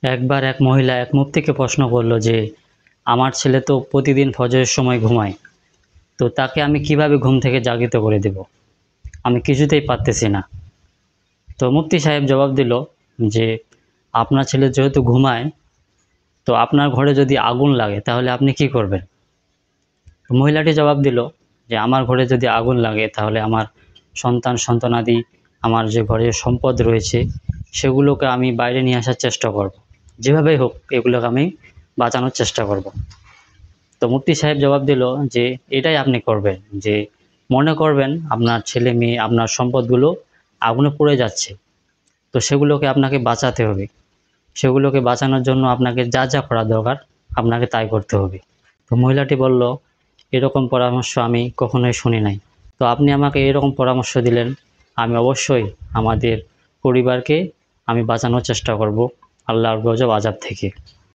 একবার এক মহিলা এক মুফতিকে প্রশ্ন করল যে আমার ছেলে তো প্রতিদিন ফজরের সময় ঘুমায়, তো তাকে আমি কিভাবে ঘুম থেকে জাগিত করে দেব, আমি কিছুতেই পারতেছি না। তো মুফতি সাহেব জবাব দিল যে আপনার ছেলে যেহেতু ঘুমায়, তো আপনার ঘরে যদি আগুন লাগে তাহলে আপনি কি করবেন? তো মহিলাটি জবাব দিল যে আমার ঘরে যদি আগুন লাগে তাহলে আমার সন্তানাদি, আমার যে ঘরে সম্পদ রয়েছে সেগুলোকে আমি বাইরে নিয়ে আসার চেষ্টা করব, যেভাবেই হোক এগুলোকে আমি বাঁচানোর চেষ্টা করব। তো মুফতি সাহেব জবাব দিল যে এটাই আপনি করবেন, যে মনে করবেন আপনার ছেলে মেয়ে, আপনার সম্পদগুলো আগুনে পুড়ে যাচ্ছে, তো সেগুলোকে আপনাকে বাঁচাতে হবে। সেগুলোকে বাঁচানোর জন্য আপনাকে যা যা করা দরকার আপনাকে তাই করতে হবে। তো মহিলাটি বলল, এরকম পরামর্শ আমি কখনোই শুনি নাই, তো আপনি আমাকে এরকম পরামর্শ দিলেন, আমি অবশ্যই আমাদের পরিবারকে আমি বাঁচানোর চেষ্টা করব আল্লাহর গজব আযাব থেকে।